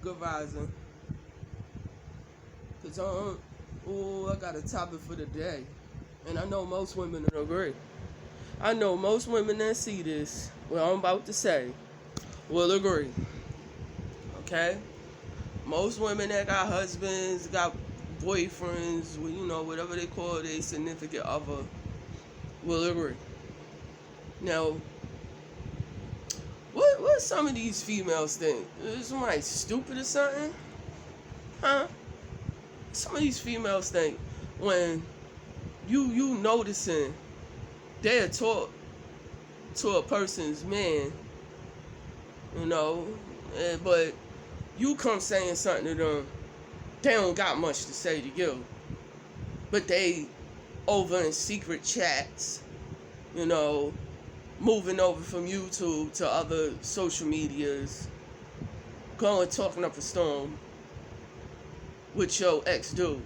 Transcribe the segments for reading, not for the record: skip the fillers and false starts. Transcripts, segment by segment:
Good rising. Cause I got a topic for the day, and I know most women will agree. I know most women that see this, what I'm about to say, will agree. Okay, most women that got husbands, got boyfriends, whatever they call their significant other, will agree. Now, what some of these females think? Is somebody stupid or something? Huh? Some of these females think when you noticing they're taught to a person's man, but you come saying something to them, they don't got much to say to you, but they over in secret chats, moving over from YouTube to other social medias, going talking up a storm with your ex dude.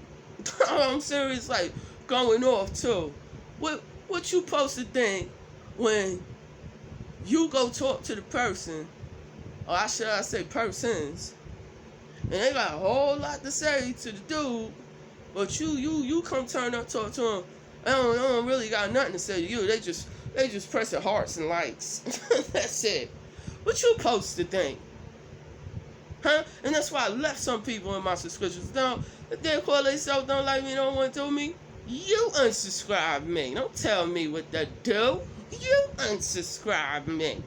I'm serious, like going off too. What you supposed to think when you go talk to the person, or I say persons, and they got a whole lot to say to the dude, but you come turn up talk to them. They don't really got nothing to say to you. They just pressing hearts and likes. That's it. What you supposed to think? Huh? And that's why I left some people in my subscriptions. If they call themselves don't like me, don't want to do me, you unsubscribe me. Don't tell me what to do. You unsubscribe me.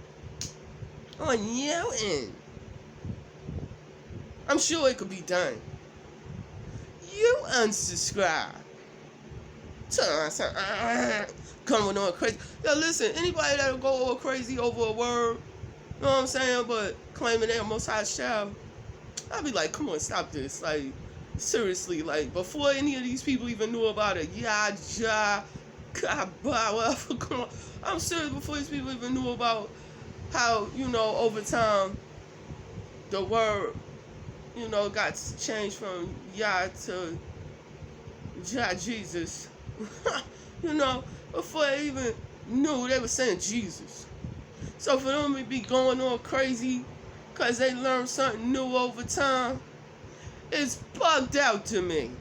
On your end. I'm sure it could be done. You unsubscribe. Coming on crazy. Yo, listen, anybody that'll go all crazy over a word, you know what I'm saying, but claiming they're Most High child, I'll be like, come on, stop this. Like, seriously, like, before any of these people even knew about it, whatever, come on. I'm serious, before these people even knew about how, over time, the word, got changed from Yah to Jah Jesus. Before they even knew, they were saying Jesus. So for them to be going all crazy because they learned something new over time, it's bugged out to me.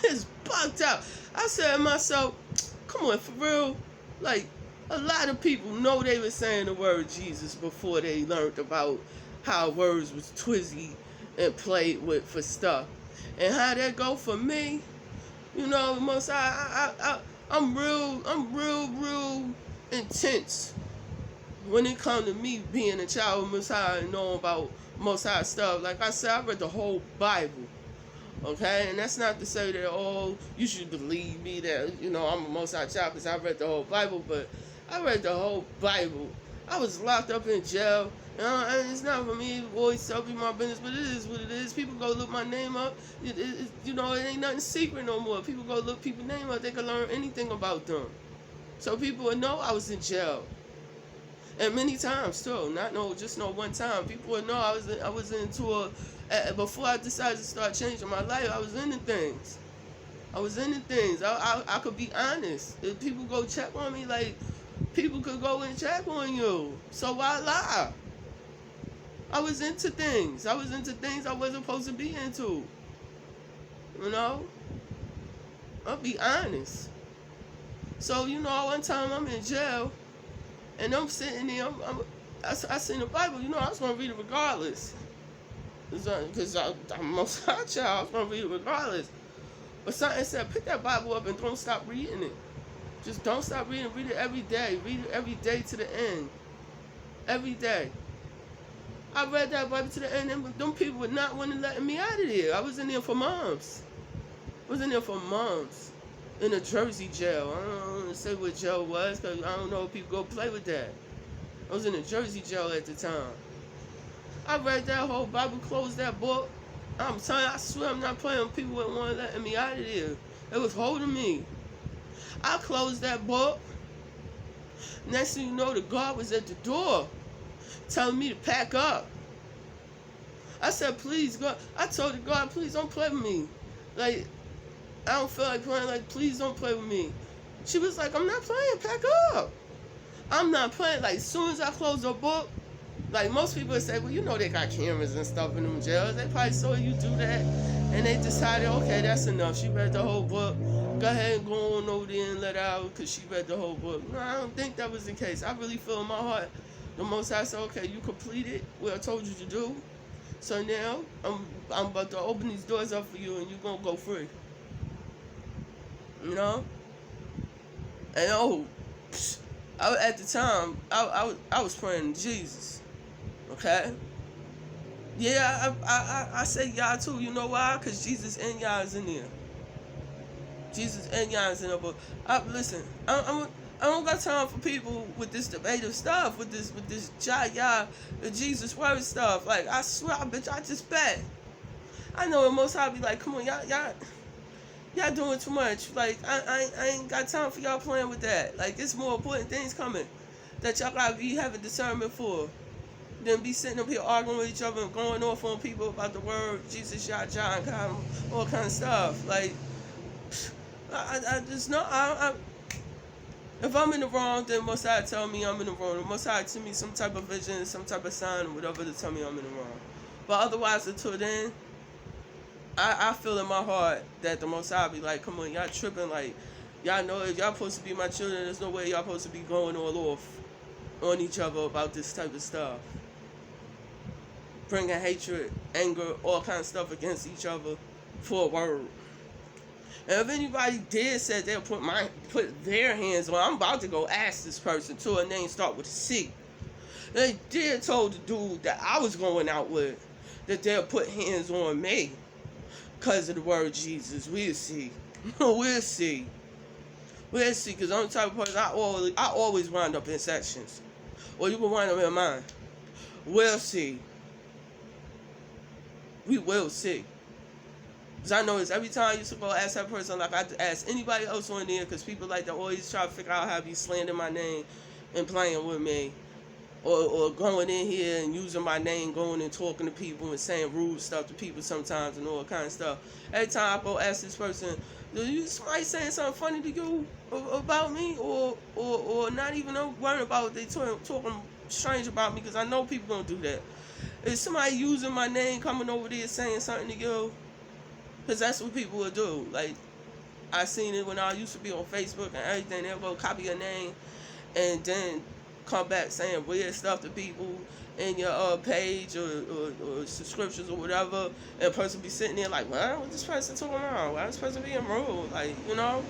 It's bugged out. I said to myself, come on, for real? Like, a lot of people know they were saying the word Jesus before they learned about how words was twizzy and played with for stuff. And how that go for me, most I'm real intense when it comes to me being a child of Most High and knowing about Most High stuff. Like I said, I read the whole Bible, okay? And that's not to say that, you should believe me that, I'm a Most High child because I read the whole Bible, but I read the whole Bible. I was locked up in jail. And it's not for me to always tell people my business, but it is what it is. People go look my name up. It ain't nothing secret no more. People go look people's name up. They can learn anything about them. So people would know I was in jail. And many times too. Just no one time. People would know I was into before I decided to start changing my life, I was into things. I could be honest. If people go check on me, like, people could go and check on you. So why lie? I was into things. I wasn't supposed to be into. I'll be honest. So, one time I'm in jail, and I'm sitting there, I seen the Bible, I was going to read it regardless. Because I'm a Most High child, I was going to read it regardless. But something said, pick that Bible up and don't stop reading it. Just don't stop reading. Read it every day. Read it every day to the end. Every day. I read that Bible to the end, and them people would not want to let me out of there. I was in there for months. In a Jersey jail. I don't want to say what jail was, because I don't know if people go play with that. I was in a Jersey jail at the time. I read that whole Bible, closed that book. I'm telling you, I swear I'm not playing. People wouldn't want to let me out of there. It was holding me. I closed that book. Next thing you know, the guard was at the door telling me to pack up. I said, please, God. I told the guard, please don't play with me. Like, I don't feel like playing. Like, please don't play with me. She was like, I'm not playing. Pack up. I'm not playing. Like, as soon as I closed the book, Like, most people say, well, you know they got cameras and stuff in them jails. They probably saw you do that, and they decided, okay, that's enough. She read the whole book. Go ahead and go on over there and let her out because she read the whole book. No, I don't think that was the case. I really feel in my heart, the Most High said, okay, you completed what I told you to do. So now, I'm about to open these doors up for you, and you're going to go free. You know? And at the time, I was praying to Jesus. Okay? Yeah, I say y'all too. You know why? Because Jesus and y'all is in there. Jesus and y'all is in there. But listen, I don't got time for people with this debative stuff, with this the Jesus word stuff. Like, I swear, bitch, I just bet. I know it most I'll be like, come on, y'all doing too much. Like, I ain't got time for y'all playing with that. Like, there's more important things coming that y'all gotta be having discernment for than be sitting up here arguing with each other and going off on people about the word Jesus, Yah, John, God, all kind of stuff. Like, I just know, if I'm in the wrong, then Most High tell me I'm in the wrong. The Most High send me some type of vision, some type of sign, or whatever to tell me I'm in the wrong. But otherwise, until then, I feel in my heart that the Most High be like, come on, y'all tripping. Like, y'all know if y'all supposed to be my children, there's no way y'all supposed to be going all off on each other about this type of stuff. Bringing hatred, anger, all kind of stuff against each other for a word. And if anybody did say they'll put their hands on, I'm about to go ask this person too, a name start with a C. They did told the dude that I was going out with that they'll put hands on me because of the word Jesus. We'll see. We'll see. We'll see, because I'm the type of person I always wind up in sections. Or you can wind up in mine. We'll see. We will see. Because I know it's every time I used to go ask that person, like I ask anybody else on there, because people like to always try to figure out how to be slandering my name and playing with me. Or going in here and using my name, going and talking to people and saying rude stuff to people sometimes and all kind of stuff. Every time I go ask this person, do somebody saying something funny to you about me? Or not even worrying about what they talking strange about me, because I know people gonna do that. Is somebody using my name, coming over there saying something to you? Because that's what people will do. Like, I seen it when I used to be on Facebook and everything. They'll go copy your name and then come back saying weird stuff to people in your page or subscriptions or whatever. And a person be sitting there like, what this person talking about? Why this person being rude? Like, you know?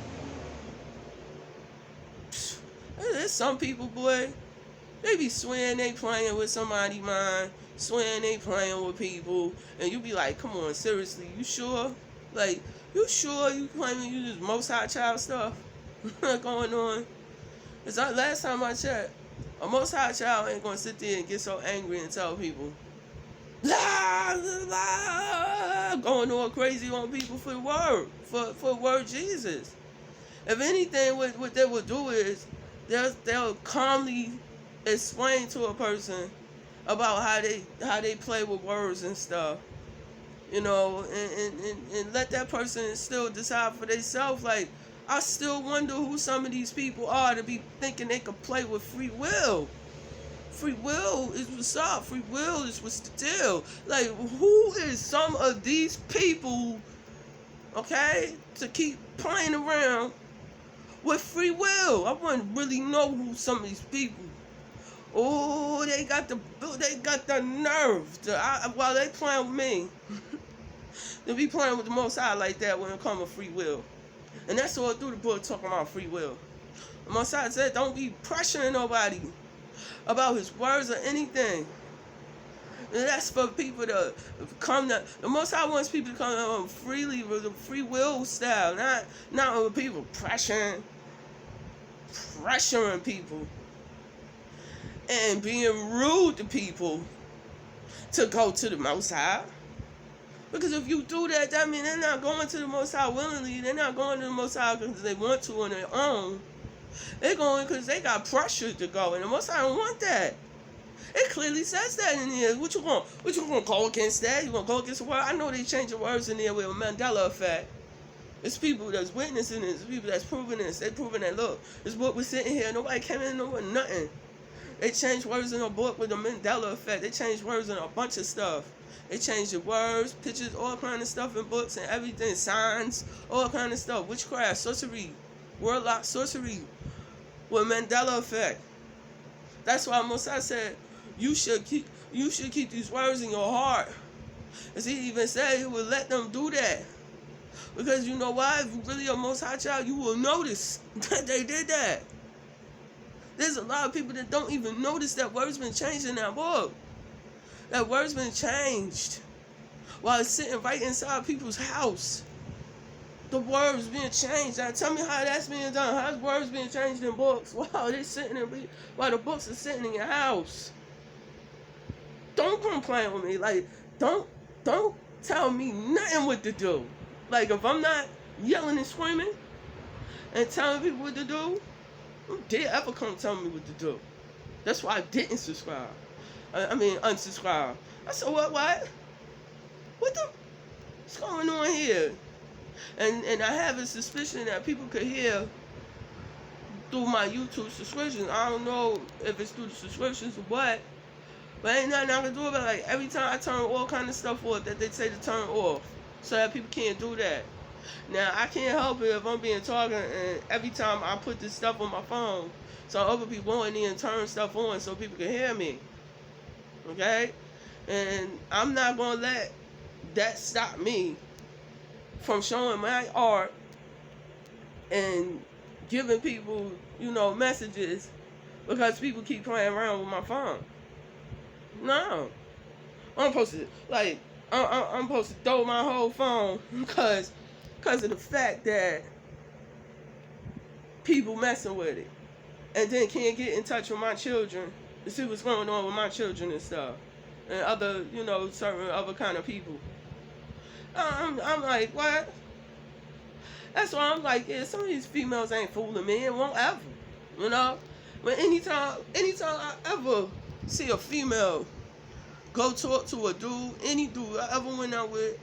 There's some people, boy, they be swearing they playing with somebody's mind, swearing they playing with people, and you be like, come on, seriously, you sure? Like, you sure you claiming you just Most High child stuff going on? Because last time I checked, a Most High child ain't going to sit there and get so angry and tell people, blah, blah, going all crazy on people for the word, for word Jesus. If anything, what they will do is, they'll calmly explain to a person about how they play with words and stuff, you know, and let that person still decide for themselves. Like, I still wonder who some of these people are to be thinking they could play with free will. Free will is what's up. Free will is what's the deal. Like, who is some of these people, okay, to keep playing around with free will? I want to really know who some of these people. Oh, they got the nerve to, while they playing with me, to be playing with the Most High like that when it comes to free will. And that's all through the book talking about free will. The Most High said, don't be pressuring nobody about his words or anything. And that's for people to come to, the Most High wants people to come freely with a free will style, not with people pressuring people and being rude to people to go to the Most High. Because if you do that, that means they're not going to the Most High willingly. They're not going to the Most High because they want to on their own. They're going because they got pressure to go, and the Most High don't want that. It clearly says that in here. What you gonna go against that? You gonna go against the word? I know they change the words in there with a Mandela effect. It's people that's witnessing this. It's people that's proving this. They proving that, look, this book was sitting here. Nobody came in with nothing. They changed words in a book with the Mandela effect. They changed words in a bunch of stuff. They changed the words, pictures, all kind of stuff in books and everything, signs, all kind of stuff. Witchcraft, sorcery, warlock, sorcery, with Mandela effect. That's why Mosai said you should keep these words in your heart. As he even said he would let them do that. Because you know why? If you really a Most High child, you will notice that they did that. There's a lot of people that don't even notice that words been changed in that book. That words been changed while it's sitting right inside people's house. The words being changed. Now tell me how that's being done. How's words being changed in books while they sitting while the books are sitting in your house? Don't complain with me. Like don't tell me nothing what to do. Like if I'm not yelling and screaming and telling people what to do, who dare ever come tell me what to do? That's why I didn't subscribe. Unsubscribe. I said, what? What's going on here? And I have a suspicion that people could hear through my YouTube subscriptions. I don't know if it's through the subscriptions or what, but ain't nothing I can do about it. Like every time I turn all kind of stuff off that they say to turn off, so that people can't do that. Now I can't help it if I'm being talking and every time I put this stuff on my phone, so other people go in there and turn stuff on so people can hear me. Okay? And I'm not gonna let that stop me from showing my art and giving people, messages because people keep playing around with my phone. No. I'm supposed to I'm supposed to throw my whole phone because of the fact that people messing with it. And then can't get in touch with my children to see what's going on with my children and stuff. And other, certain other kind of people. I'm like, what? That's why I'm like, yeah, some of these females ain't fooling me and won't ever. But anytime I ever see a female go talk to a dude, any dude I ever went out with,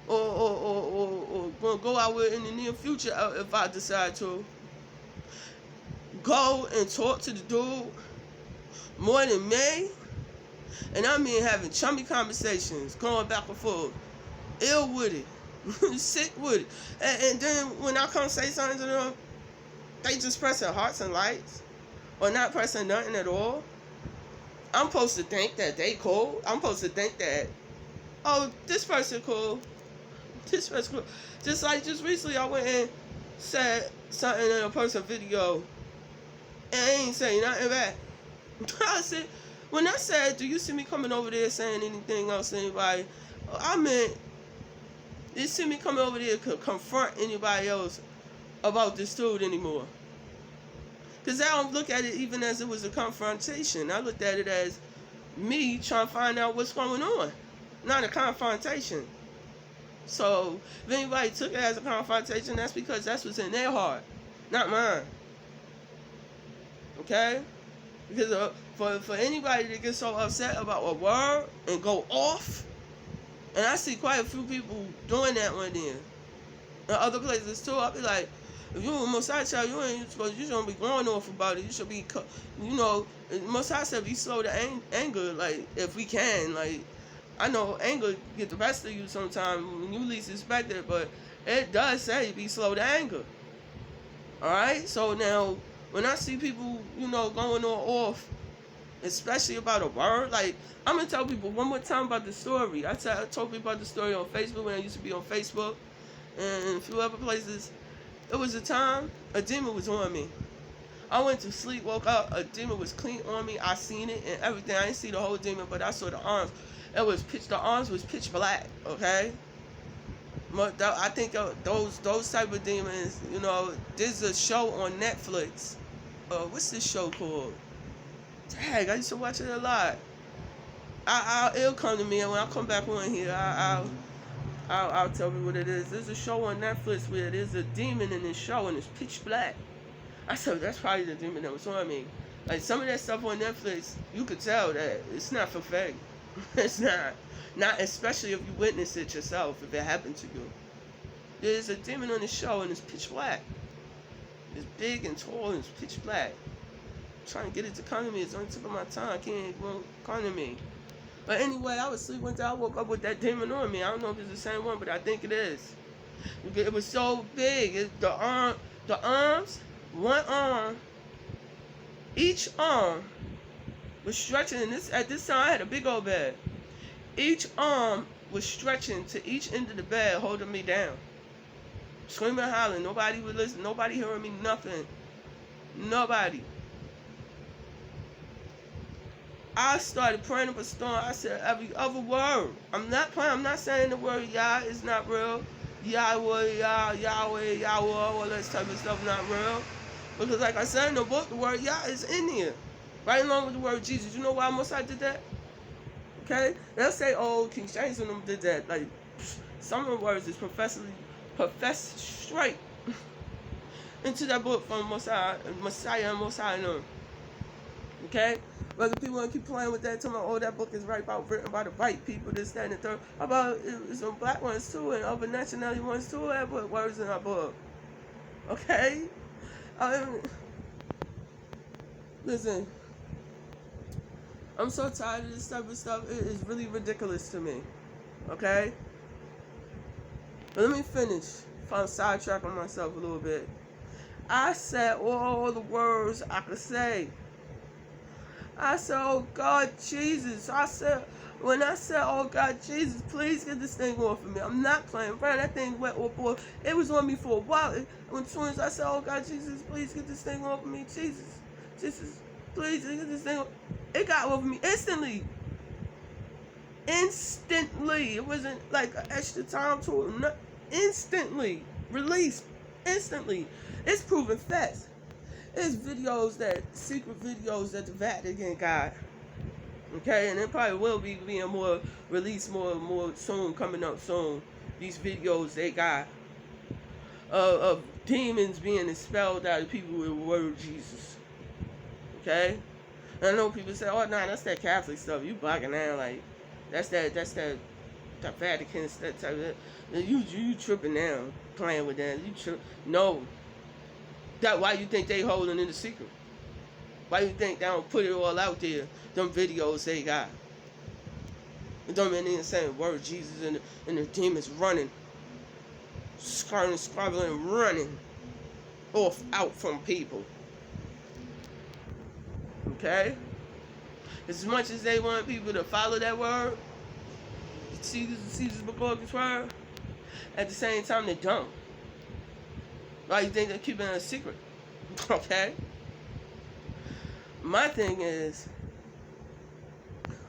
or gonna go out with in the near future if I decide to, go and talk to the dude more than me, and I mean having chummy conversations, going back and forth, ill with it, sick with it, and then when I come say something to them, they just pressing hearts and lights, or not pressing nothing at all. I'm supposed to think that they cool. I'm supposed to think that, oh, this person cool. This person cool. Just recently I went and said something in a person's video and I ain't say nothing back. I said, when I said, do you see me coming over there saying anything else to anybody? I meant, you see me coming over there to confront anybody else about this dude anymore. Because I don't look at it even as it was a confrontation. I looked at it as me trying to find out what's going on, not a confrontation. So if anybody took it as a confrontation, that's because that's what's in their heart, not mine. Okay? Because for anybody to get so upset about a word and go off, and I see quite a few people doing that one there. In other places too, I'll be like, if you're a Mosai child, you shouldn't be going off about it. You should be, Mosai said be slow to anger, like, if we can. Like, I know anger get the best of you sometimes when you least expect it, but it does say be slow to anger. Alright? So now, when I see people, going off, especially about a word, like, I'm going to tell people one more time about the story. I told people about the story on Facebook when I used to be on Facebook and a few other places. It was a time a demon was on me. I went to sleep, woke up, a demon was clean on me. I seen it and everything. I didn't see the whole demon, but I saw the arms. The arms was pitch black, okay? I think those type of demons, there's a show on Netflix. What's this show called? Dang, I used to watch it a lot. It'll come to me, and when I come back on here, I'll tell you what it is. There's a show on Netflix where there's a demon in this show and it's pitch black. I said, that's probably the demon that was on me. Like, some of that stuff on Netflix, you could tell that it's not for fake. It's not. Not especially if you witness it yourself, if it happened to you. There's a demon on the show and it's pitch black. It's big and tall and it's pitch black. trying to get it to come to me. It's on the tip of my tongue. It won't come to me. But anyway, I was asleep one day. I woke up with that demon on me. I don't know if it's the same one, but I think it is. It was so big. The arms, one arm, each arm was stretching. And at this time, I had a big old bed. Each arm was stretching to each end of the bed, holding me down. Screaming, hollering. Nobody would listen. Nobody hearing me. Nothing. Nobody. I started praying up a storm. I said every other word. I'm not playing. I'm not saying the word Yah is not real. Yahweh, Yahweh, Yahweh, all that type of stuff not real. Because like I said in the book, the word Yah is in here. Right along with the word Jesus. You know why most I did that? Okay? They'll say, oh, King James and them did that. Like, some of the words is professed straight into that book from Messiah and Messiah and them. Okay? But people want to keep playing with that, telling me, oh, that book is written by the white people, this, that, and the third. How about some black ones too, and other nationality ones too that put words in our book? Okay? Listen, I'm so tired of this type of stuff. It is really ridiculous to me. Okay? But let me finish. If I'm sidetracking myself a little bit. I said all the words I could say. I said, oh God, Jesus. When I said, oh God, Jesus, please get this thing off of me. I'm not playing around. That thing went off, boy. It was on me for a while. As soon as I said, oh God, Jesus, please get this thing off of me. Jesus, please get this thing off. It got off of me instantly. Instantly. It wasn't like an extra time to it. No, instantly. Released. Instantly. It's proven fast. There's secret videos that the Vatican got. Okay, and it probably will be being more released more soon, coming up soon. These videos they got of demons being expelled out of people with the word Jesus. Okay? And I know people say, oh nah, that's that Catholic stuff. You bugging out, like that's that Vatican stuff. You tripping now, playing with that. No. That why you think they holding in the secret? Why you think they don't put it all out there? Them videos they got. It don't mean anything saying word Jesus and the demons running, scribbling, running out from people. Okay? As much as they want people to follow that word, Jesus McCormick's word, at the same time they don't. Why you think they're keeping it a secret? Okay? My thing is,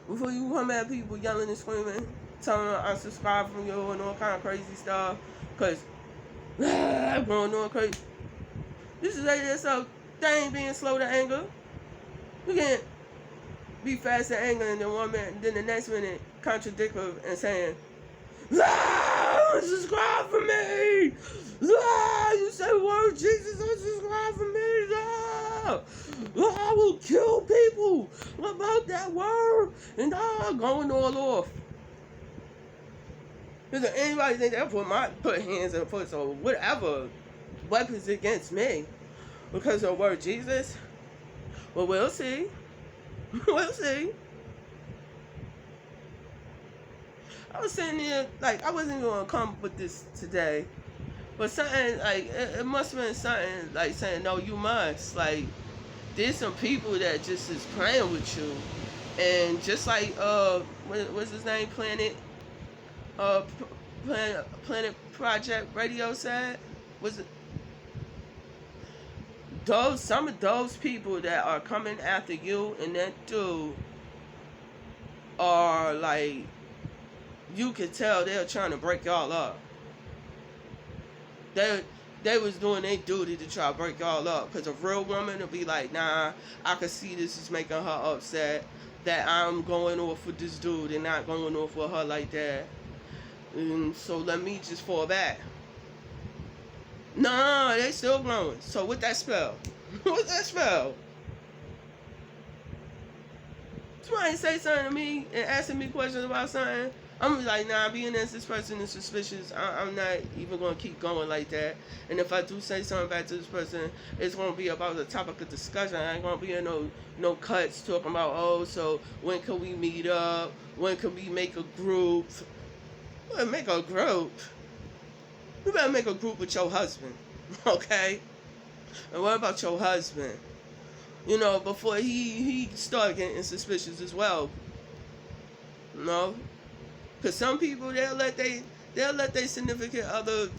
before you come at people yelling and screaming, telling them I unsubscribe from you and all kind of crazy stuff, because I'm going on crazy. This is like yourself, they ain't being slow to anger. You can't be fast to anger and then one minute, then the next minute contradict her and saying, unsubscribe from me! You say word Jesus, unsubscribe from me! I will kill people about that word! And going all off. Does anybody think they'll put hands and foot or whatever weapons against me because of the word Jesus? Well, we'll see. We'll see. I was sitting there, like, I wasn't going to come with this today. But something, like, it must have been something, like, saying, no, you must. Like, there's some people that just is playing with you. And just like, what's his name, Planet Project Radio said? Was it? Some of those people that are coming after you and that dude are, like, you could tell they're trying to break y'all up. They was doing their duty to try to break y'all up. Because a real woman will be like, nah, I can see this is making her upset. That I'm going off with this dude and not going off with her like that. And so let me just fall back. No, they still blowing. So what that spell? What's that spell? Somebody say something to me and asking me questions about something. I'm like, nah, being as this person is suspicious, I'm not even going to keep going like that. And if I do say something back to this person, it's going to be about the topic of discussion. I ain't going to be in no cuts talking about, oh, so when can we meet up? When can we make a group? Well, make a group? You better make a group with your husband, okay? And what about your husband? You know, before he start getting suspicious as well. You know? Because some people, they'll let they significant other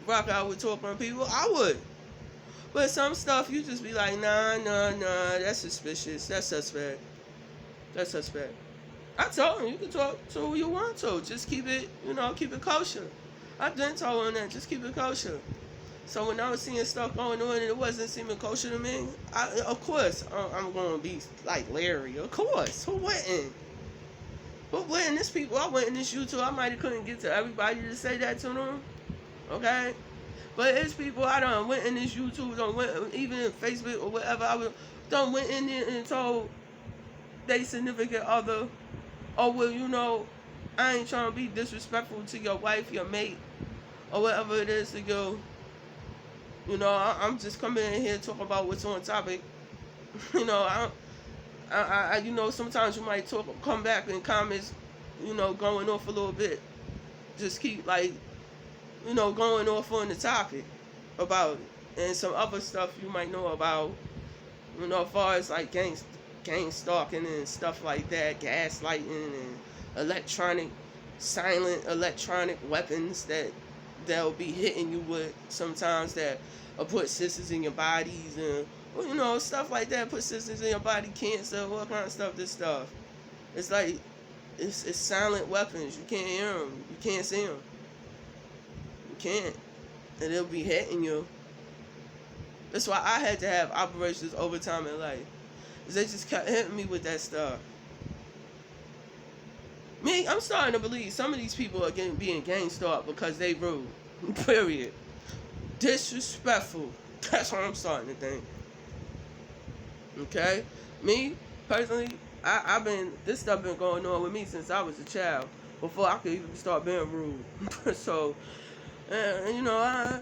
rock out with talking to people. I would. But some stuff, you just be like, nah, that's suspicious. That's suspect. That's suspect. I told him, you can talk to who you want to. Just keep it, keep it kosher. I didn't tell him that. Just keep it kosher. So when I was seeing stuff going on and it wasn't seeming kosher to me, of course, I'm going to be like Larry. Of course. Who wouldn't? But when this people, I went in this YouTube, I might have couldn't get to everybody to say that to them. Okay? But it's people I done went in this YouTube, even in Facebook or whatever, done went in there and told they significant other, oh, well, I ain't trying to be disrespectful to your wife, your mate, or whatever it is to go. I'm just coming in here talking about what's on topic. Sometimes you might come back in comments, going off a little bit. Just keep going off on the topic about it. And some other stuff you might know about, as far as like gang stalking and stuff like that, gaslighting and silent electronic weapons that they'll be hitting you with sometimes that will put sisters in your bodies and stuff like that, put sisters in your body, cancer, what kind of stuff, this stuff. It's like, it's silent weapons. You can't hear them. You can't see them. You can't. And they'll be hitting you. That's why I had to have operations over time in life. Because they just kept hitting me with that stuff. Me, I'm starting to believe some of these people are being gang stalked because they rude. Period. Disrespectful. That's what I'm starting to think. Okay? Me, personally, this stuff been going on with me since I was a child. Before I could even start being rude. So, I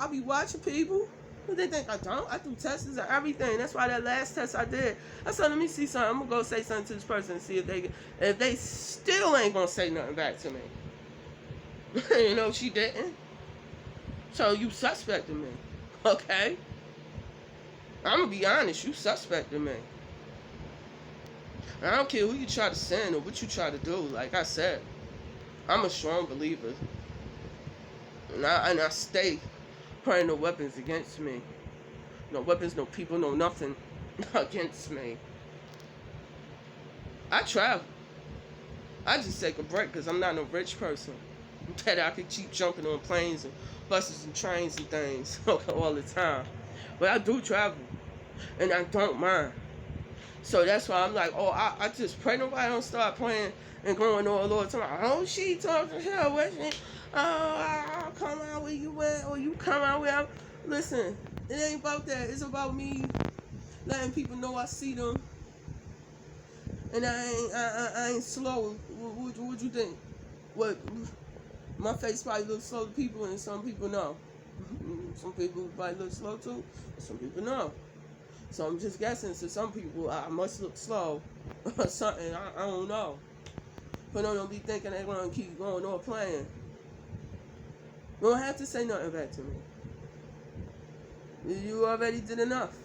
be watching people. They think I don't. I do tests and everything. That's why that last test I did, I said, let me see something. I'm going to go say something to this person and see if they still ain't going to say nothing back to me. She didn't. So you suspected me. Okay? I'm going to be honest. You suspected me. I don't care who you try to send or what you try to do. Like I said, I'm a strong believer. And I stay praying no weapons against me. No weapons, no people, no nothing against me. I travel. I just take a break because I'm not no rich person. That I could keep jumping on planes and buses and trains and things all the time. But I do travel. And I don't mind. So that's why I'm like, I just pray nobody don't start playing and going all the time. Oh, she talking to her. What she? I'll come out where you went, or you come out where I'm. Listen, it ain't about that. It's about me letting people know I see them. And I ain't slow. What you think? What? My face probably looks slow to people, and some people know. Some people probably look slow too, and some people know. So I'm just guessing. To some people, I must look slow or something. I don't know. But don't be thinking they're going to keep going on playing. You don't have to say nothing back to me. You already did enough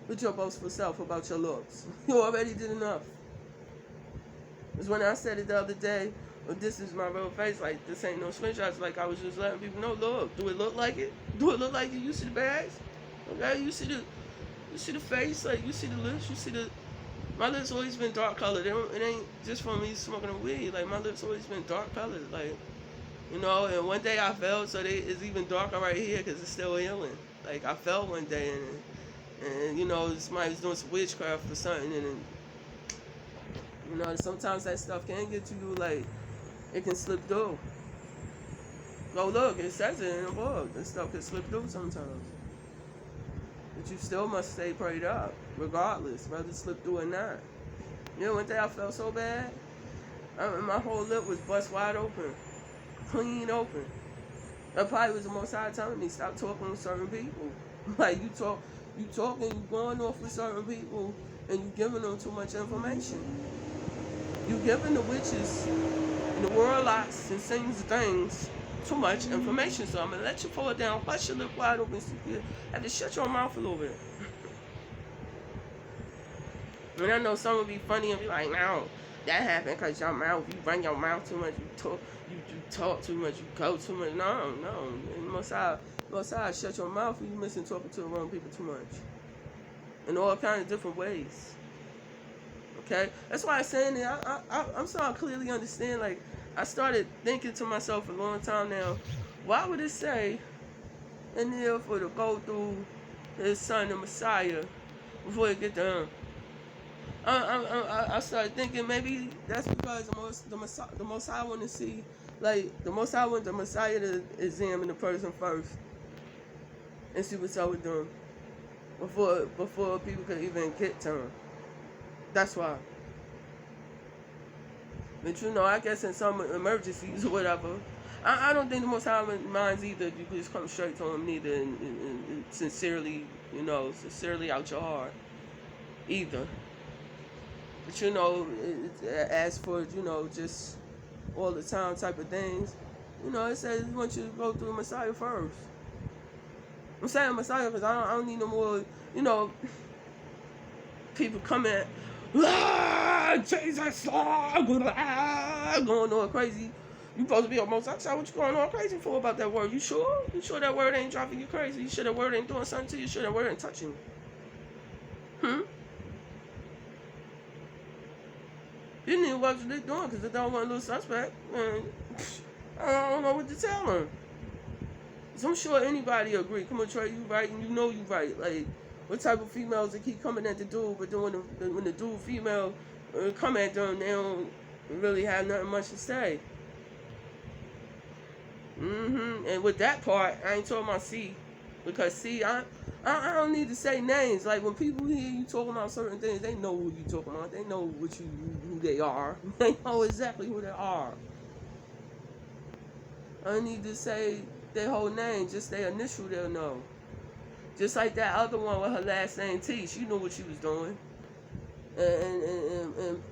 with your boastful self about your looks. You already did enough. Because when I said it the other day, well, this is my real face, like this ain't no screenshots, like I was just letting people know, look, do it look like it? Do it look like it? You see the bags? Okay, you see the face, like you see the lips, you see my lips always been dark colored. It ain't just from me smoking a weed. Like my lips always been dark colored, like, and one day I fell, so it's even darker right here because it's still healing. Like I fell one day and somebody was doing some witchcraft or something, and sometimes that stuff can get to you, like it can slip through. Go look, it says it in the book. This stuff can slip through sometimes. But you still must stay prayed up, regardless, whether it slip through or not. You know, one day I felt so bad. My whole lip was bust wide open, clean open. That probably was the Most High telling me, stop talking with certain people. Like you talking, you going off with certain people, and you giving them too much information. You giving the witches and the warlocks and things too much information. So I'm gonna let you pull it down, bust your lip wide open, so you have to shut your mouth a little bit. And I know some will be funny and be like, no, that happened because your mouth, you run your mouth too much, you talk too much, you go too much. No. And most I shut your mouth and you listen talking to the wrong people too much. In all kinds of different ways. Okay? That's why I'm saying that I'm starting to clearly understand, like, I started thinking to myself a long time now, why would it say in there for to go through his son, the Messiah, before it get to him? I started thinking maybe that's because the most I want to see, like the most I want the Messiah to examine the person first and see what's up with them before people could even get to him. That's why. But you know, I guess in some emergencies or whatever, I don't think the Most High minds either. You could just come straight to him neither and sincerely, sincerely out your heart either. But you know, as for, just all the time type of things, it says he wants you to go through Messiah first. I'm saying Messiah because I don't need no more, people coming, Jesus, going all crazy. You supposed to be almost outside. What you going all crazy for about that word? You sure? You sure that word ain't driving you crazy? You sure that word ain't doing something to you? You sure that word ain't touching you? You need to watch what they're doing because they don't want a little suspect. And I don't know what to tell them. So I'm sure anybody agree. Come on, Trey, you right, and you right. Like, what type of females that keep coming at the dude, but then when the dude female come at them, they don't really have nothing much to say. And with that part, I ain't talking about C, because C, I don't need to say names. Like when people hear you talking about certain things, they know who you talking about. They know who they are. They know exactly who they are. I don't need to say their whole name, just their initial. They'll know. Just like that other one with her last name T, she knew what she was doing. And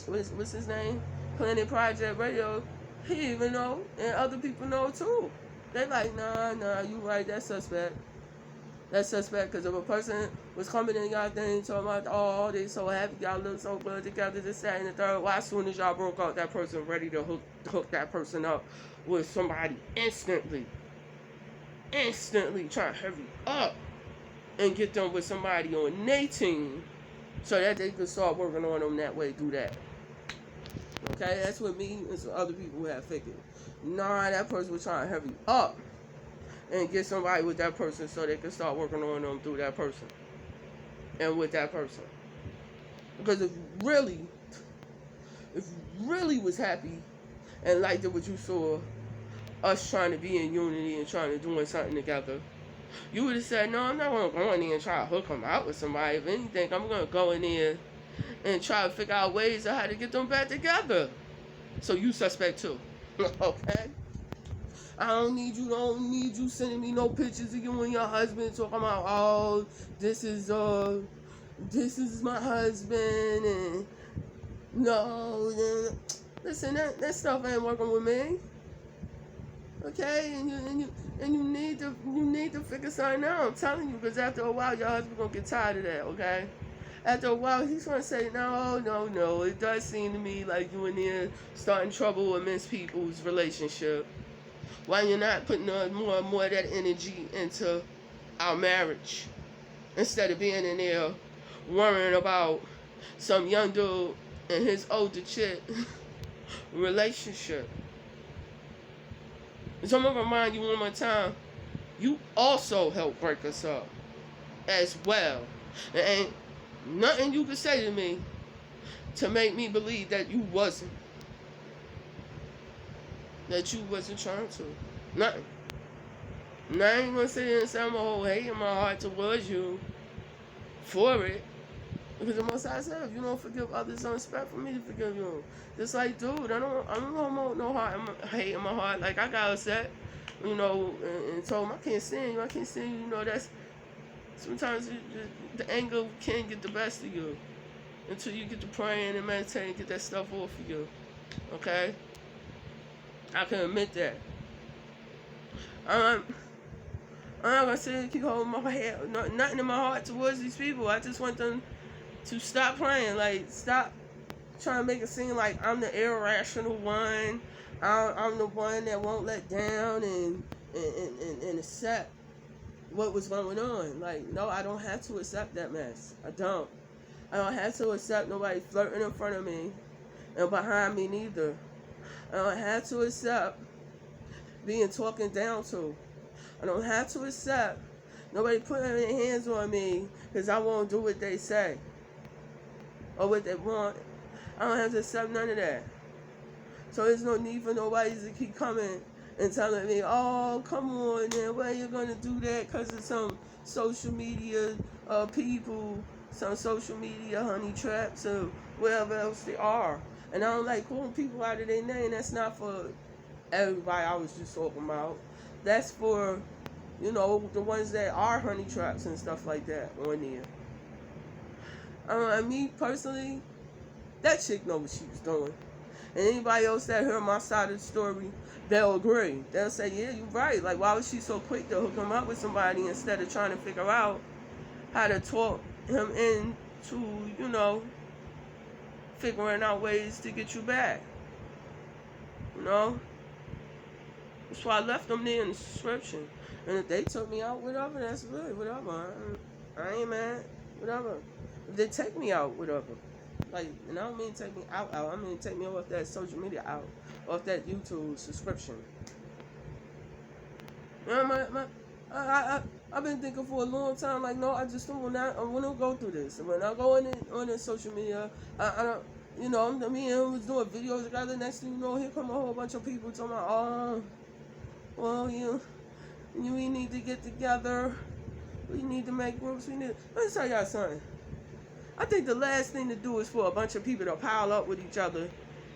what's his name? Planet Project Radio. He even know, and other people know too. They like, nah, you right, that's suspect. That's suspect, because if a person was coming in y'all thing talking about, oh, they so happy, y'all look so good together, this, that, and the third. Well, as soon as y'all broke up, that person ready to hook that person up with somebody instantly, trying to hurry up and get them with somebody on their team so that they can start working on them that way, do that. Okay, that's what me and some other people have figured. Nah, that person was trying to hurry up and get somebody with that person so they can start working on them through that person and with that person. Because if you really was happy and liked what you saw, us trying to be in unity and trying to doing something together, you would have said, no, I'm not going to go in there and try to hook them out with somebody. If anything, I'm going to go in there and try to figure out ways of how to get them back together. So you suspect too. Okay? I don't need you sending me no pictures of you and your husband talking about, oh, this is my husband, and no, listen, that stuff ain't working with me. Okay, and you need to figure something out. I'm telling you, because after a while, your husband gonna get tired of that. Okay, after a while, he's gonna say, no. It does seem to me like you in there starting trouble amidst people's relationship. Why you're not putting more and more of that energy into our marriage instead of being in there worrying about some young dude and his older chick relationship. So I'm going to remind you one more time, you also helped break us up as well. There ain't nothing you can say to me to make me believe that you wasn't trying to. Nothing. And I ain't going to sit here and say I'm a whole hate in my heart towards you for it. Because the Most High said, if you don't forgive others, don't expect for me to forgive you. Just like, dude, I don't hold no heart, hate in my heart. Like, I got upset, and told him, I can't stand you. That's sometimes the anger can get the best of you until you get to praying and meditating and get that stuff off of you. Okay? I can admit that. I'm not gonna sit and keep holding my head, nothing in my heart towards these people. I just want them to stop playing, like stop trying to make it seem like I'm the irrational one. I'm the one that won't let down and accept what was going on. Like, no, I don't have to accept that mess. I don't have to accept nobody flirting in front of me and behind me neither. I don't have to accept being talking down to. I don't have to accept nobody putting their hands on me because I won't do what they say or what they want. I don't have to accept none of that. So there's no need for nobody to keep coming and telling me, oh, come on, then, well, you're going to do that because of some social media people, some social media honey traps or whatever else they are. And I don't like calling people out of their name. That's not for everybody I was just talking about. That's for, the ones that are honey traps and stuff like that on there. Me personally, that chick know what she was doing. And anybody else that heard my side of the story, they'll agree. They'll say, yeah, you're right. Like, why was she so quick to hook him up with somebody instead of trying to figure out how to talk him into, figuring out ways to get you back? That's why I left them there in the description. And if they took me out, whatever, that's good, whatever. I ain't mad, whatever. If they take me out, whatever. Like, and I don't mean take me out. I mean take me off that social media out, off that YouTube subscription. I've been thinking for a long time, like, no, I just don't want to go through this. And when I go on the social media, I don't, me and him was doing videos together. Next thing you know, here come a whole bunch of people talking about, oh, well, we need to get together. We need to make groups. Let me tell y'all something. I think the last thing to do is for a bunch of people to pile up with each other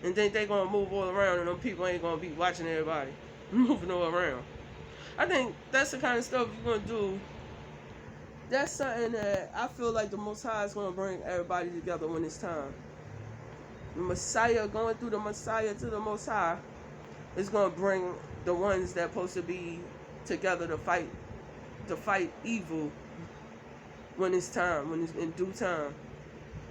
and think they're going to move all around and them people ain't going to be watching everybody moving all around. I think that's the kind of stuff you're going to do. That's something that I feel like the Most High is going to bring everybody together when it's time. The Messiah, going through the Messiah to the Most High, is going to bring the ones that supposed to be together to fight evil when it's time, when it's in due time.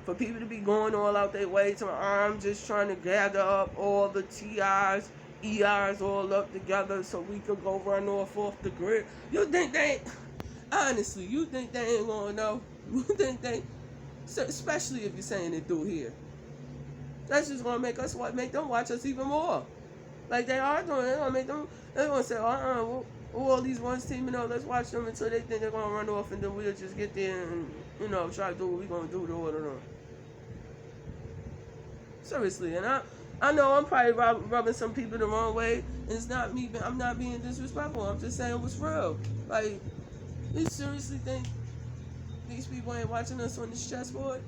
For people to be going all out their way to I'm just trying to gather up all the TIs, EIs all up together so we could go run off the grid. You think honestly, you think they ain't gonna know? You think especially if you're saying it through here. That's just gonna make them watch us even more. Like they are doing, they're gonna say, all these ones teaming up, let's watch them until they think they're gonna run off and then we'll just get there and, try to do what we're gonna do to order them. Seriously, and I know I'm probably rubbing some people the wrong way, and it's not me, I'm not being disrespectful, I'm just saying what's real. Like, you seriously think these people ain't watching us on this chessboard?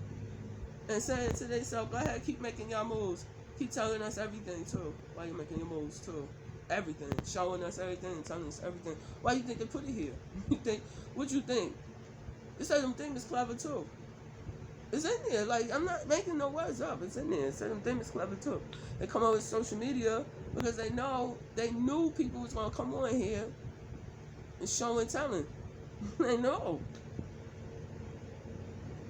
And saying to themselves, go ahead, keep making y'all moves. Keep telling us everything, too, while you're making your moves, too. Everything. Showing us everything and telling us everything. Why you think they put it here? What you think? It said them things is clever, too. It's in there. Like, I'm not making no words up. It's in there. It said them things is clever, too. They come over with social media because they knew people was going to come on here and show and telling. They know.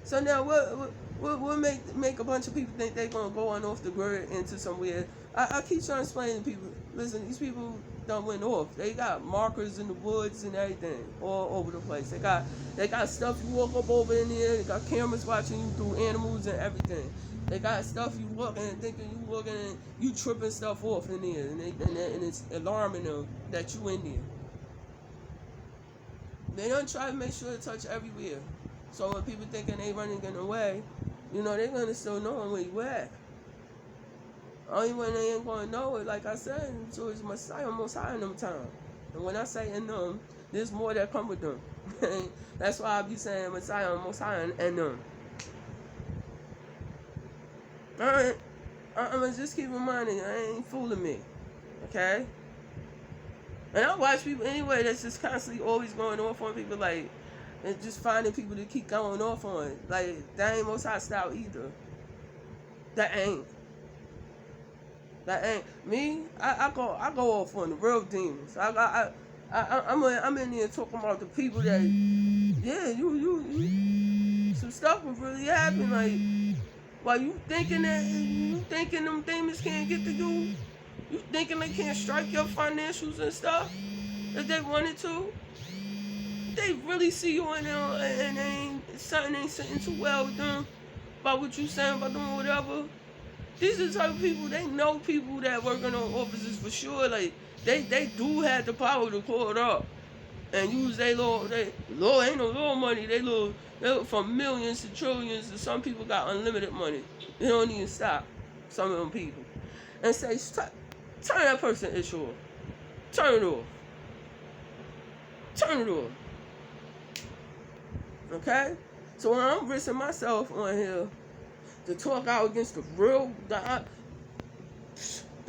So now we'll make a bunch of people think they're going to go on off the grid into some weird... I keep trying to explain to people, listen, these people done went off. They got markers in the woods and everything all over the place. They got stuff you walk up over in there. They got cameras watching you through animals and everything. They got stuff you walking and thinking you walking and you tripping stuff off in there. And it's alarming them that you in there. They don't try to make sure to touch everywhere. So when people thinking they running away, they're going to still know where you at. Only when they ain't going to know it, like I said, until it's Messiah Most High in them time. And when I say in them, there's more that come with them. That's why I be saying Messiah Most High and them. Alright? I'm gonna just keep reminding you, I ain't fooling me. Okay? And I watch people anyway that's just constantly always going off on people, like, and just finding people to keep going off on. Like, that ain't most high style either. That ain't. That ain't me. I go off on the real demons. I'm in there talking about the people that, yeah, you some stuff will really happen. Like, while you thinking them demons can't get to you, you thinking they can't strike your financials and stuff if they wanted to. They really see you in there and something ain't sitting too well with them about what you saying about them or whatever. These are the type of people, they know people that working on offices for sure. Like, they do have the power to call it up and use their little ain't no little money. They from millions to trillions, and some people got unlimited money. They don't even stop, some of them people. And say, turn that person issue off. Turn it off. Turn it off. Okay? So when I'm risking myself on here to talk out against the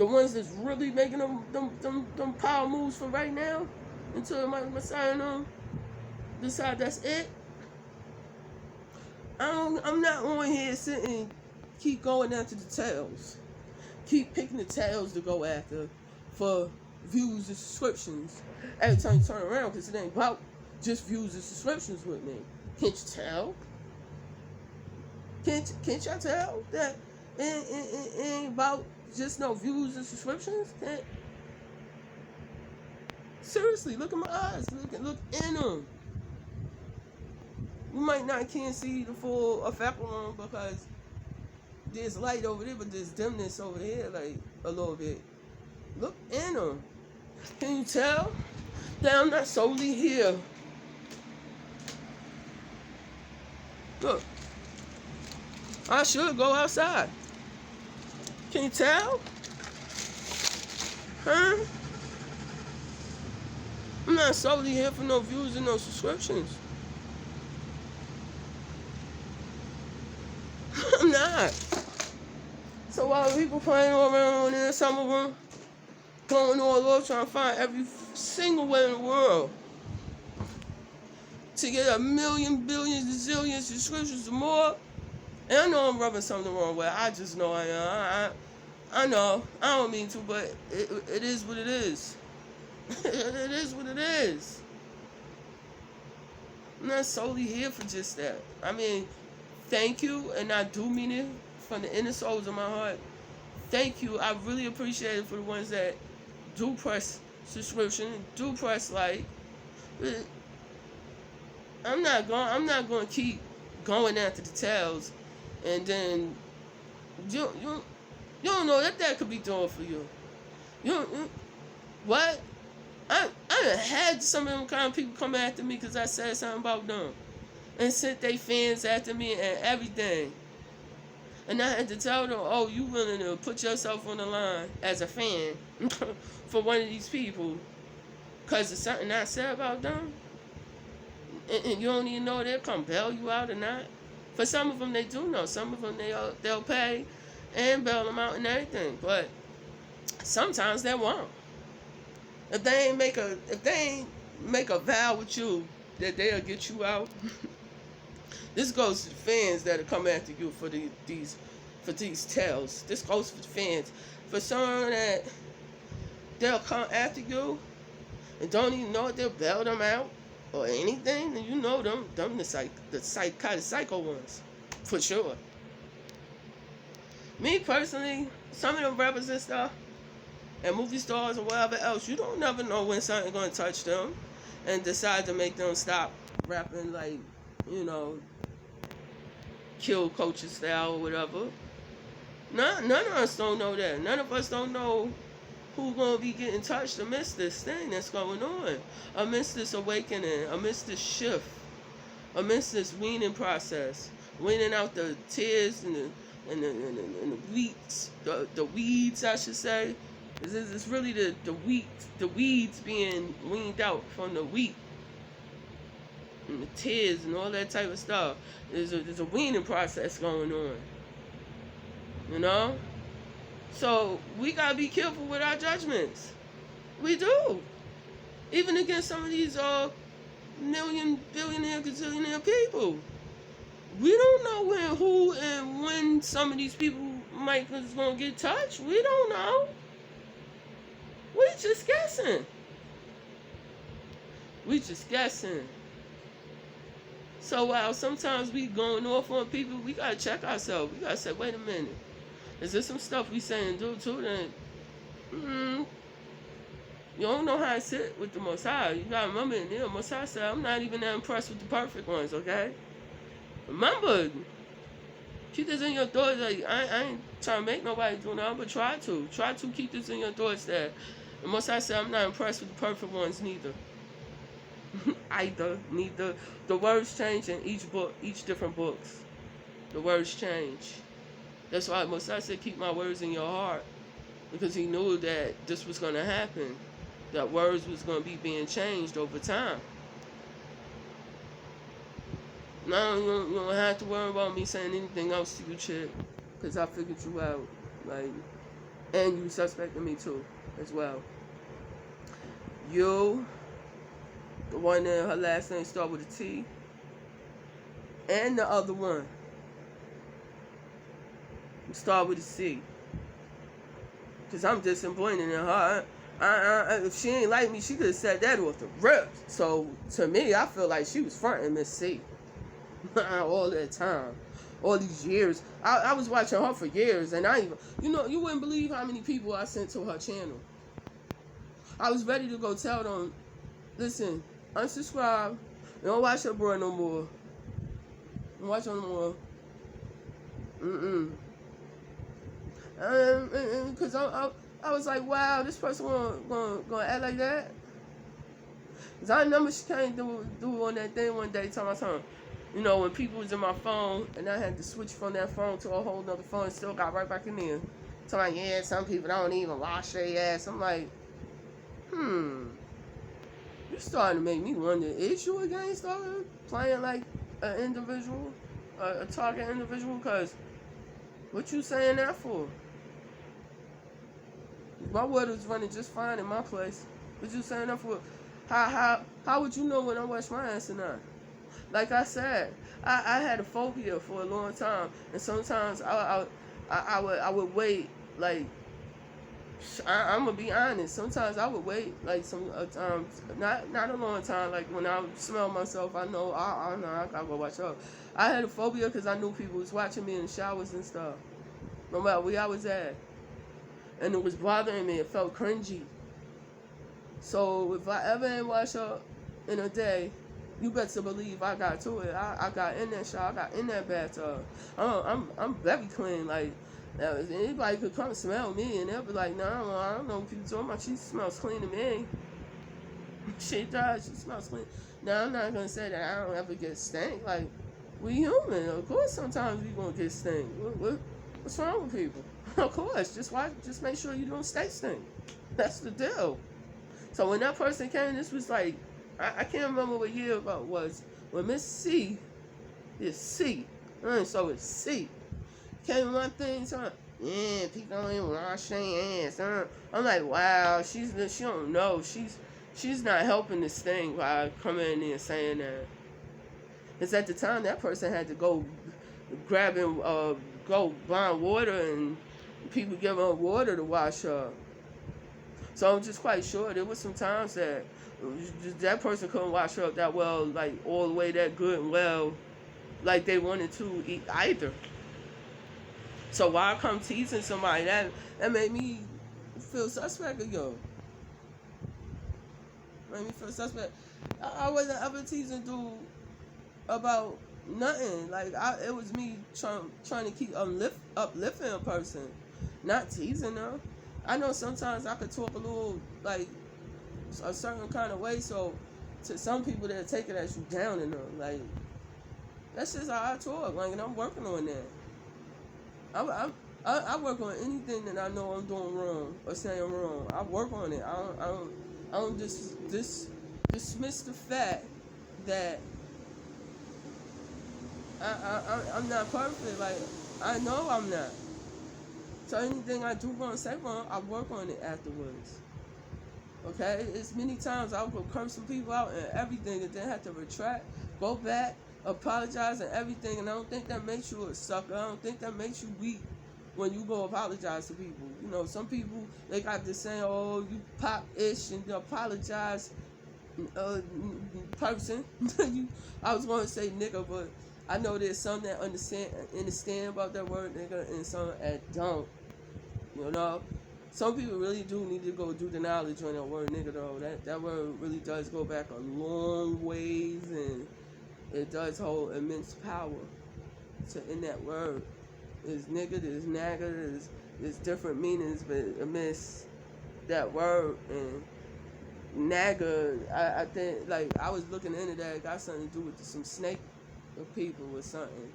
ones that's really making them power moves for right now, until my Messiah and them decide that's it. I'm not on here sitting, keep going after the tails, keep picking the tails to go after for views and subscriptions every time you turn around, because it ain't about just views and subscriptions with me. Can't you tell? Can't y'all tell that it ain't about just no views and subscriptions? Seriously, look at my eyes. Look in them. You might not can't see the full effect on them because there's light over there, but there's dimness over here, like a little bit. Look in them. Can you tell that I'm not solely here? Look. I should go outside. Can you tell? Huh? I'm not solely here for no views and no subscriptions. I'm not. So while people playing all around there, some of them going all over trying to find every single way in the world to get 1 million, billions, zillions subscriptions or more. And I know I'm rubbing something the wrong way. I just know I am. I know. I don't mean to, but it is what it is. It is what it is. I'm not solely here for just that. I mean, thank you, and I do mean it from the inner souls of my heart. Thank you. I really appreciate it for the ones that do press subscription, do press like. I'm not going to keep going after the tails. And then you don't know that could be doing for you. What? I had some of them kind of people come after me because I said something about them, and sent they fans after me and everything. And I had to tell them, oh, you willing to put yourself on the line as a fan for one of these people because of something I said about them, and you don't even know if they'll come bail you out or not. For some of them, they do know. Some of them, they'll pay and bail them out and everything. But sometimes they won't. If they ain't make a vow with you that they'll get you out. This goes to the fans that'll come after you for these tales. This goes for the fans. For someone that they'll come after you and don't even know if they'll bail them out or anything, then you know them the psycho ones, for sure. Me personally, some of them rappers and stuff, and movie stars or whatever else, you don't never know when something's gonna touch them and decide to make them stop rapping like, kill culture style or whatever. None of us don't know that. None of us don't know who's going to be getting touched amidst this thing that's going on, amidst this awakening, amidst this shift, amidst this weaning process, weaning out the tears and the weeds, I should say. It's really the weeds being weaned out from the wheat, and the tears and all that type of stuff. There's a weaning process going on. you know? So we gotta be careful with our judgments. We do. Even against some of these million, billionaire, gazillionaire people. We don't know when, who, and when some of these people might is gonna get touched. We don't know. We just guessing. We just guessing. So while sometimes we going off on people, we gotta check ourselves. We gotta say, wait a minute. Is there some stuff we saying do too? Then, you don't know how to sit with the Most High. You gotta remember, the Most High said, I'm not even that impressed with the perfect ones, okay? Remember, keep this in your thoughts. Like, I ain't trying to make nobody do nothing, but try to. Try to keep this in your thoughts that the Most High said, I'm not impressed with the perfect ones neither. Neither. The words change in each book, each different books. The words change. That's why Most High said, keep my words in your heart. Because he knew that this was going to happen. That words was going to be being changed over time. Now you don't have to worry about me saying anything else to you, chick. Because I figured you out. Like, and you suspected me too, as well. You, the one that her last name start with a T, and the other one start with a C. Because I'm disappointed in her. If she ain't like me, she could have said that off the rip. So, to me, I feel like she was fronting Miss C. All that time. All these years. I was watching her for years, and I even, you wouldn't believe how many people I sent to her channel. I was ready to go tell them, listen, unsubscribe, don't watch her bro no more. Don't watch her no more. Because I was like, wow, this person gonna act like that? Because I remember she came do on that thing one day, telling my son, when people was in my phone, and I had to switch from that phone to a whole nother phone, and still got right back in there. So like, yeah, some people don't even wash their ass. I'm like, you're starting to make me wonder, is you again started playing like an individual, a target individual? Because what you saying that for? My water was running just fine in my place. What you saying that for? How would you know when I wash my ass or not? Like I said, I had a phobia for a long time, and sometimes I would wait, like, I'm gonna be honest. Sometimes I would wait like some not a long time. Like when I smell myself, I know I gotta go watch out. I had a phobia because I knew people was watching me in the showers and stuff, no matter where I was at, and it was bothering me. It felt cringy. So if I ever ain't wash up in a day, you better believe I got to it. I got in that shower. I got in that bathtub. I'm very clean. Like, anybody could come and smell me, and they'll be like, no, I don't know what people talking about. She smells clean to me. She does. She smells clean. Now, I'm not going to say that I don't ever get stank. Like, we human. Of course, sometimes we going to get stank. What's wrong with people? Of course. Just make sure you don't stay stink. That's the deal. So when that person came, this was like, I can't remember what year it was. When Miss C, it's C. So it's C. Came one thing, so yeah, people don't even wash their ass. I'm like, wow, she don't know. She's not helping this thing by coming in there saying that. Because at the time, that person had to go grab and go buying water, and people give her water to wash her. So I'm just quite sure there was some times that that person couldn't wash her up that well, like all the way that good and well, like they wanted to eat either. So why come teasing somebody? That made me feel suspect of yo. Made me feel suspect. I wasn't ever teasing dude about nothing. Like it was me trying to keep uplifting a person, not teasing them. I know sometimes I could talk a little like a certain kind of way, so to some people they'll take it as you downing them. Like that's just how I talk. Like, and I'm working on that. I work on anything that I know I'm doing wrong or saying wrong. I work on it. I don't just dismiss the fact that I'm not perfect. Like I know I'm not. So anything I do wrong, say wrong, I work on it afterwards. Okay? It's many times I'll go curse some people out and everything and then have to retract, go back, apologize and everything. And I don't think that makes you a sucker. I don't think that makes you weak when you go apologize to people. You know, some people, they got this saying, oh, you pop-ish and apologize person. I was going to say nigga, but I know there's some that understand about that word nigga and some that don't. You know, some people really do need to go do the knowledge on that word nigga though. That word really does go back a long ways, and it does hold immense power in that word. There's nigga, there's nagger, there's different meanings, but amidst that word and nagger, I think, like, I was looking into that, it got something to do with some snake people or something.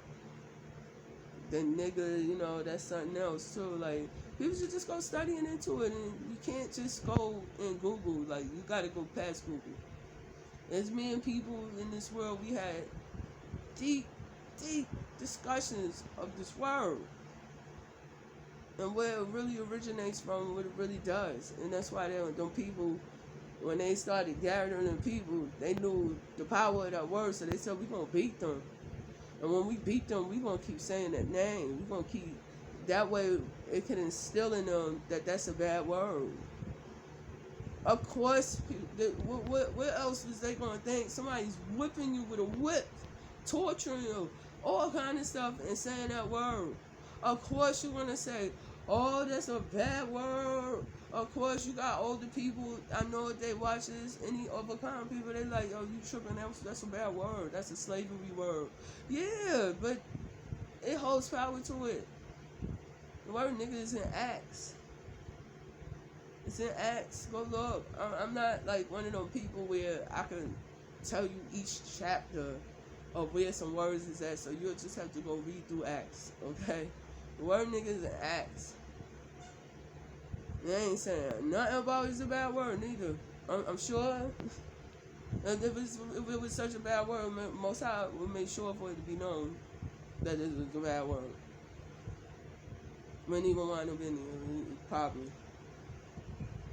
Then nigga, you know, that's something else too. Like, people should just go studying into it, and you can't just go and Google. Like, you gotta go past Google. As me and people in this world, we had deep discussions of this word and where it really originates from, what it really does. And that's why them people, when they started gathering the people, they knew the power of that word, so they said, we're going to beat them. And when we beat them, we're going to keep saying that name. We're going to keep, that way it can instill in them that that's a bad word. Of course, what else was they going to think? Somebody's whipping you with a whip, torturing you, all kind of stuff, and saying that word. Of course you're going to say, oh, that's a bad word. Of course, you got older people, I know if they watch this, any other kind of people, they like, oh, you tripping, that's a bad word. That's a slavery word. Yeah, but it holds power to it. The word nigga is in Acts. It's in Acts. Go look. I'm not like one of those people where I can tell you each chapter of where some words is at, so you'll just have to go read through Acts, okay? The word nigga is in Acts. They ain't saying nothing about it's a bad word neither. I'm sure if it was such a bad word, Most High would make sure for it to be known that it was a bad word. Wouldn't even wind up in there, probably.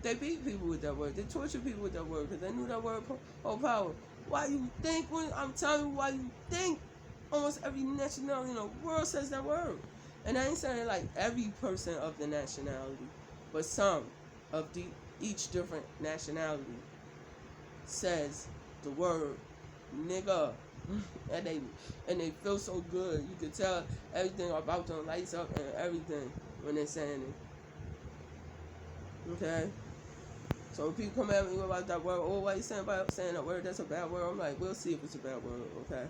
They beat people with that word. They torture people with that word because they knew that word hold power. Why you think, I'm telling you, why you think almost every nationality in the world says that word? And I ain't saying like every person of the nationality, but some of each different nationality says the word nigga. and they feel so good. You can tell everything about them lights up and everything when they're saying it. Okay? So when people come at me about that word, oh, why you saying about saying that word? That's a bad word. I'm like, we'll see if it's a bad word, okay?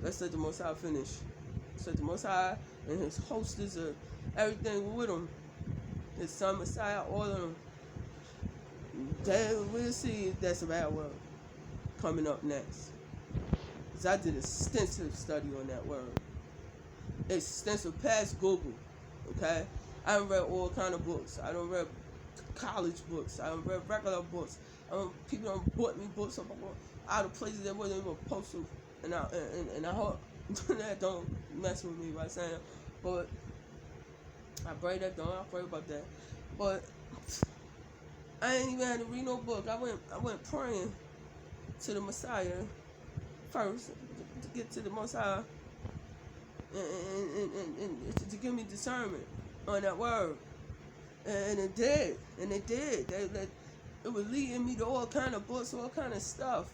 Let's let the Most High finish. So the Most High and his hostess of everything with him, his son Messiah, all of them. Then we'll see if that's a bad word coming up next. Because I did extensive study on that word. Extensive past Google, okay? I done read all kind of books. I done read college books. I done read regular books. People done bought me books out of places that wasn't even supposed to. And I hope that don't mess with me by saying, but I pray that don't. I pray about that. But I ain't even had to read no book. I went praying to the Messiah first to get to the Most High and to give me discernment on that word. And it did. And it did. It was leading me to all kind of books, all kind of stuff.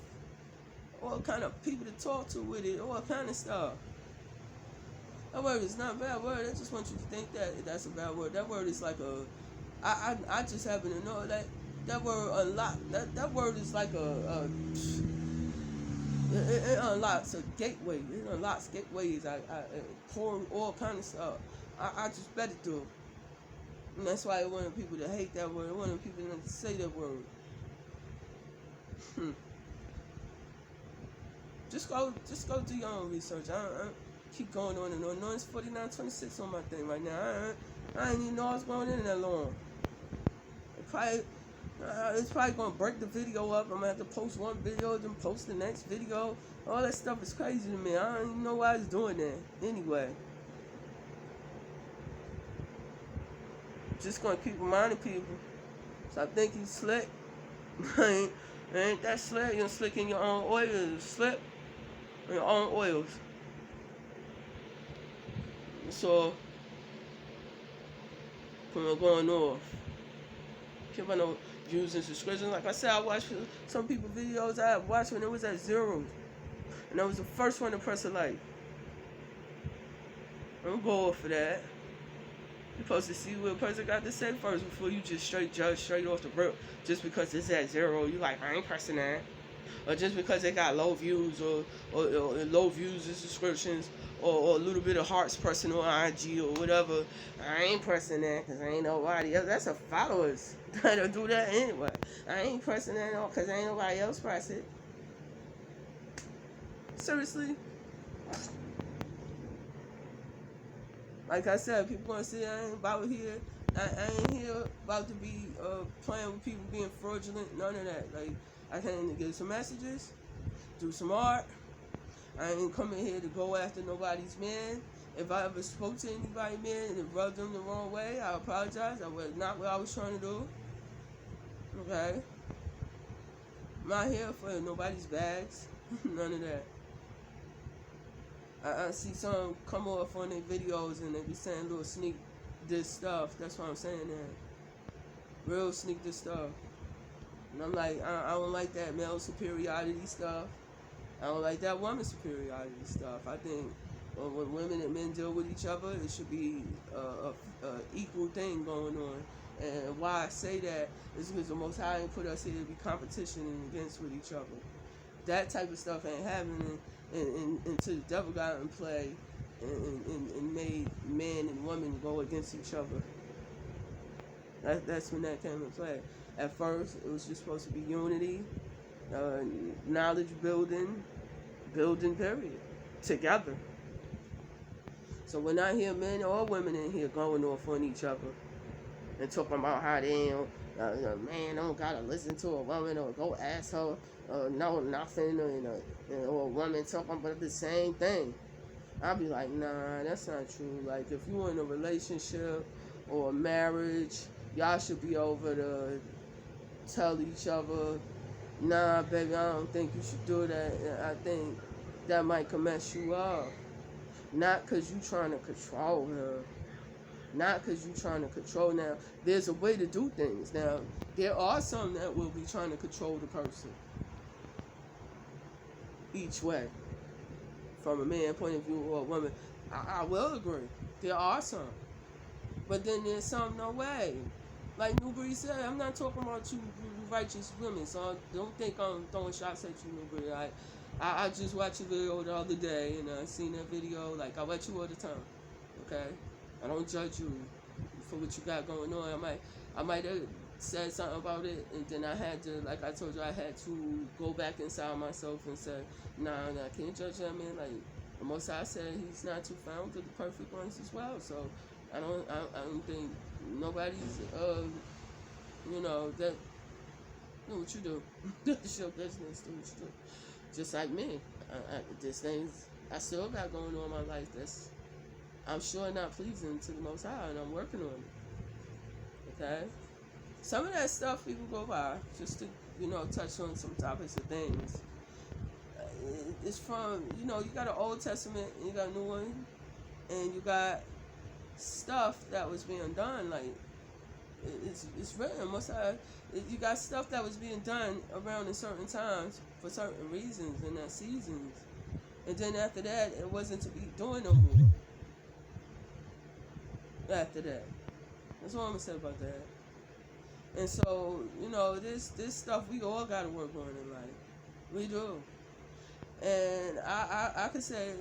All kind of people to talk to with it, all kind of stuff. That word is not a bad word. I just want you to think that that's a bad word. That word is like I just happen to know that word that word is like it unlocks a gateway. It unlocks gateways. I pour all kind of stuff. I just bet it do. And that's why I wanted people to hate that word. I wanted people not to say that word. Just go do your own research. I keep going on and on. No, it's 49:26 on my thing right now. I ain't even know I was going in that long. It's probably gonna break the video up. I'm gonna have to post one video, then post the next video. All that stuff is crazy to me. I don't even know why I was doing that. Anyway. just gonna keep reminding people. Stop thinking slick. ain't that slick. You're slick in your own oils. Slip in your own oils. So, from going off. Keep on using subscriptions. Like I said, I watched some people videos I watched when it was at 0. And I was the first one to press a like. Don't go off for that. You're supposed to see what a person got to say first before you just straight judge straight off the rip. Just because it's at 0, you like, I ain't pressing that. Or just because they got low views or low views and subscriptions or a little bit of hearts pressing on IG or whatever, I ain't pressing that because I ain't nobody else. That's a followers that'll do that anyway. I ain't pressing that because ain't nobody else press it. Seriously? Like I said, people gonna say I ain't about here. I ain't here about to be playing with people being fraudulent. None of that. Like, I came to get some messages, do some art. I ain't coming here to go after nobody's man. If I ever spoke to anybody's man and it rubbed them the wrong way, I apologize. That was not what I was trying to do. Okay? I'm not here for nobody's bags. None of that. I see some come off on their videos and they be saying little sneak this stuff. That's what I'm saying there. Real sneak this stuff. And I'm like, I don't like that male superiority stuff. I don't like that woman superiority stuff. I think when women and men deal with each other, it should be a equal thing going on. And why I say that is because the Most High put us here to be competition and against with each other. That type of stuff ain't happening until the devil got in play and made man and woman go against each other. That's when that came in play. At first, it was just supposed to be unity, knowledge building period, together. So when I hear men or women in here going off on each other and talking about how they ain't, a man don't gotta listen to a woman or go ask her, no nothing, or a woman talking about the same thing, I'll be like, nah, that's not true. Like, if you're in a relationship or a marriage, y'all should be over to tell each other, nah, baby, I don't think you should do that. I think that might can mess you up. Not because you trying to control her. Not because you trying to control. Now, there's a way to do things. Now, there are some that will be trying to control the person. Each way. From a man point of view or a woman. I will agree. There are some. But then there's some no way. Like Newbury said, I'm not talking about you righteous women, so don't think I'm throwing shots at you, Newbury. I just watched a video the other day, and I seen that video. Like, I watch you all the time, okay? I don't judge you for what you got going on. I might have said something about it, and then I had to, like I told you, I had to go back inside myself and say, nah, I can't judge that man. Like, the Most High said he's not too found to the perfect ones as well. So I don't think nobody's that do what you do. That's your business. Do what you do. Just like me. There's things I still got going on in my life that's, I'm sure, not pleasing to the Most High, and I'm working on it. Okay? Some of that stuff people go by, just to, touch on some topics of things. It's from, you got an Old Testament, and you got a New One, and you got stuff that was being done, like, it's written. You got stuff that was being done around in certain times for certain reasons in that seasons, and then after that, it wasn't to be doing no more. After that, that's what I'm gonna say about that. And so, this stuff we all gotta work on in life. We do. And I could say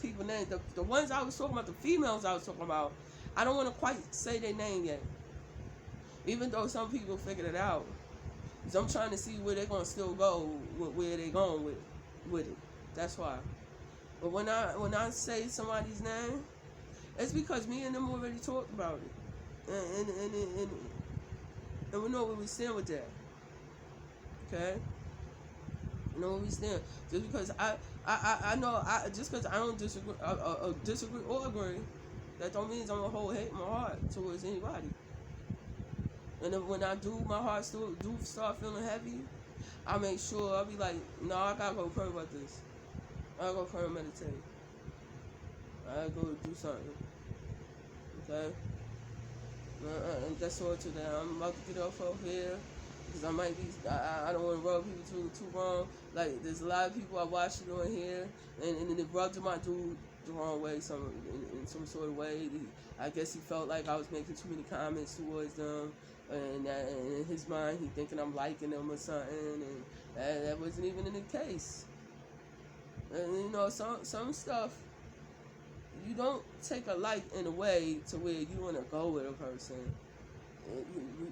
people names. The ones I was talking about, the females I was talking about, I don't want to quite say their name yet. Even though some people figured it out. Because I'm trying to see where they're going to still go with where they're going with it. That's why. But when I say somebody's name, it's because me and them already talked about it. And we know where we stand with that. Okay? We know where we stand. Just because I know, just because I don't disagree or agree, That don't mean I'm gonna hold hate in my heart towards anybody. And then when I do, my heart still do start feeling heavy. I make sure I'll be like, no, I gotta go pray about this. I gotta go pray and meditate. I gotta go do something. Okay? And that's all today. I'm about to get off here because I might be. I don't want to rub people too wrong. Like there's a lot of people I watch it on here, and it rubbed my dude the wrong way, in some sort of way. I guess he felt like I was making too many comments towards them, and in his mind he thinking I'm liking them or something, and that wasn't even in the case. And you know, some stuff. You don't take a like in a way to where you want to go with a person.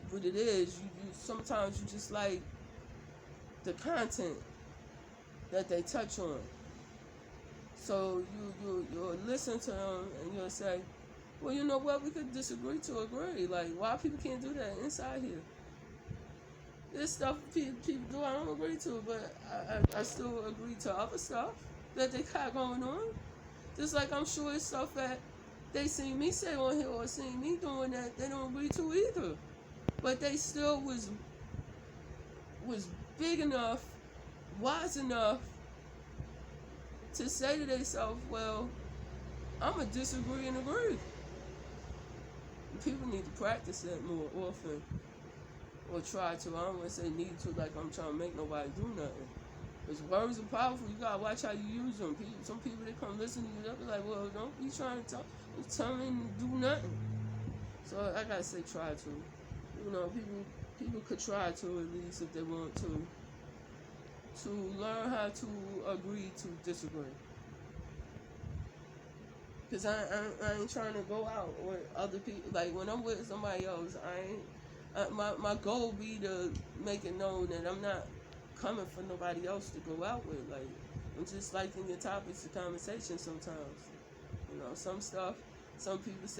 What it is, you sometimes you just like the content that they touch on. So you'll listen to them and you'll say, well, you know what, we could disagree to agree. Like, why people can't do that inside here? There's stuff people do I don't agree to, but I still agree to other stuff that they got going on. Just like I'm sure it's stuff that they seen me say on here or seen me doing that they don't agree to either. But they still was big enough, wise enough to say to themselves, well, I'm going to disagree and agree. People need to practice that more often. Or try to. I don't want to say need to like I'm trying to make nobody do nothing. Because words are powerful. You gotta watch how you use them. Some people that come listen to you, they'll be like, well, don't be trying to tell me to do nothing. So I gotta say try to. You know, people could try to at least if they want to learn how to agree to disagree. Because I ain't trying to go out with other people. Like when I'm with somebody else, my goal be to make it known that I'm not coming for nobody else to go out with. Like, I'm just liking your topics of conversation sometimes. You know, some stuff, some people say